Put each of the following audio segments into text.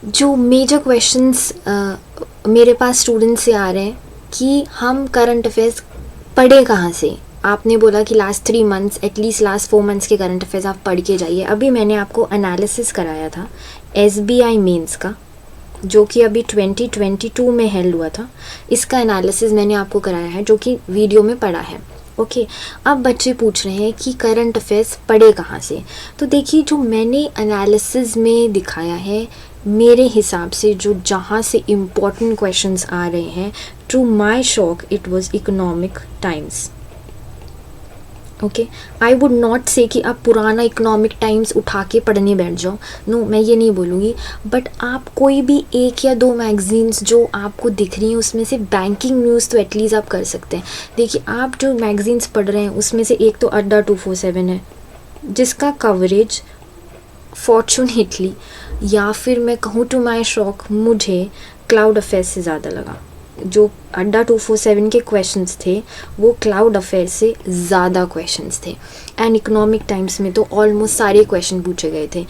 जो major questions मेरे पास students से आ रहे हैं कि हम करंट अफेयर्स पढ़े कहाँ से। आपने बोला कि last 3 months, at least last 4 months के करंट अफेयर्स आप पढ़ के जाइए। अभी मैंने आपको एनालिसिस कराया था SBI मेंस का, जो कि अभी 2022 में हेल्ड हुआ था। इसका एनालिसिस मैंने आपको कराया है, जो कि वीडियो में पढ़ा है। ओके, अब बच्चे पूछ रहे हैं कि करंट अफेयर्स पढ़े कहाँ से। तो देखिए, जो मैंने एनालिसिस में दिखाया है, मेरे हिसाब से जो जहाँ से इम्पोर्टेंट क्वेश्चंस आ रहे हैं, to my shock it was Economic Times. Okay, I would not say कि आप पुराना इकोनॉमिक टाइम्स उठा के पढ़ने बैठ जाओ, नो, मैं ये नहीं बोलूँगी। बट आप कोई भी 1 या 2 मैगज़ीन्स जो आपको दिख रही हैं, उसमें से बैंकिंग न्यूज़ तो एटलीस्ट आप कर सकते हैं। देखिए, आप जो मैगज़ीन्स पढ़ रहे हैं उसमें से एक तो अड्डा 247 है, जिसका कवरेज फॉर्चुनेटली, या फिर मैं कहूँ टू माय शॉक, मुझे क्लाउड अफेयर्स से ज़्यादा लगा। जो अड्डा 247 के क्वेश्चंस थे वो क्लाउड अफेयर से ज़्यादा क्वेश्चंस थे। एंड इकोनॉमिक टाइम्स में तो ऑलमोस्ट सारे क्वेश्चन पूछे गए थे।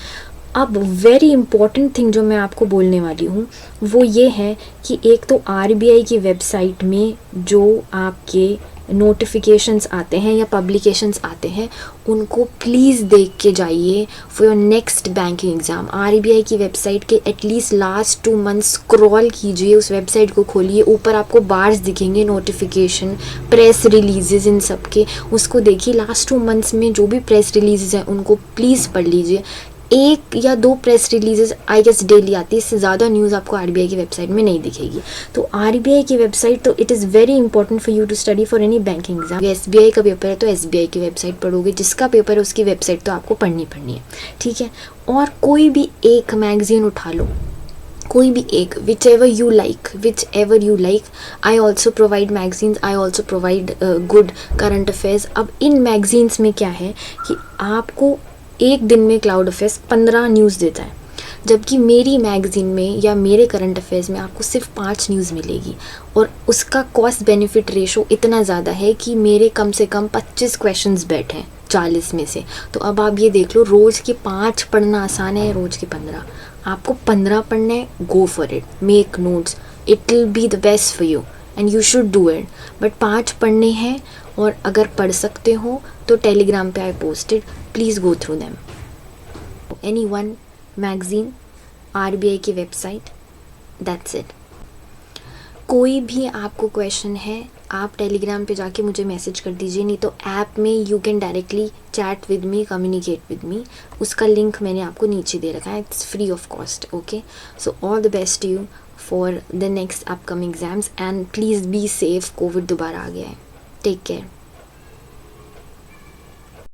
अब वेरी इंपॉर्टेंट थिंग जो मैं आपको बोलने वाली हूँ वो ये है कि एक तो RBI की वेबसाइट में जो आपके नोटिफिकेशंस आते हैं या पब्लिकेशंस आते हैं, उनको प्लीज़ देख के जाइए for your next banking exam. RBI की वेबसाइट के एटलीस्ट लास्ट 2 मंथ्स स्क्रॉल कीजिए, उस वेबसाइट को खोलिए, ऊपर आपको बार्स दिखेंगे, नोटिफिकेशन, प्रेस रिलीजेस, इन सब के, उसको देखिए। लास्ट 2 मंथ्स में जो भी प्रेस रिलीजेस हैं उनको प्लीज़ पढ़ लीजिए। 1 या 2 press releases I guess daily आती है, इससे ज़्यादा न्यूज़ आपको RBI की वेबसाइट में नहीं दिखेगी। तो RBI की वेबसाइट, तो it is very important for you to study for any banking exam. SBI का पेपर है तो SBI की वेबसाइट पढ़ोगे, जिसका पेपर है उसकी वेबसाइट तो आपको पढ़नी है, ठीक है। और कोई भी एक मैगज़ीन उठा लो, कोई भी एक, which ever you like. I also provide magazines, I also provide good current affairs. अब इन मैगजीन्स में क्या है कि आपको एक दिन में क्लाउड अफेयर्स 15 न्यूज़ देता है, जबकि मेरी मैगज़ीन में या मेरे करंट अफेयर्स में आपको सिर्फ 5 न्यूज़ मिलेगी। और उसका कॉस्ट बेनिफिट रेशो इतना ज़्यादा है कि मेरे कम से कम 25 क्वेश्चंस बैठे हैं 40 में से। तो अब आप ये देख लो, रोज़ के 5 पढ़ना आसान है, रोज़ के 15। आपको 15 पढ़ना है, go for it, make notes, it will be the best for you and you should do it. But 5 पढ़ने हैं, और अगर पढ़ सकते हो तो टेलीग्राम पे I posted, please go through them. Any one magazine, RBI की वेबसाइट, दैट्स इट। कोई भी आपको क्वेश्चन है, आप टेलीग्राम पे जाके मुझे मैसेज कर दीजिए, नहीं तो ऐप में you can directly chat with me, communicate with me. उसका लिंक मैंने आपको नीचे दे रखा है, it's free of cost. Okay, so all the best to you for the next upcoming exams and please be safe. Covid दोबारा आ गया है, टेक केयर।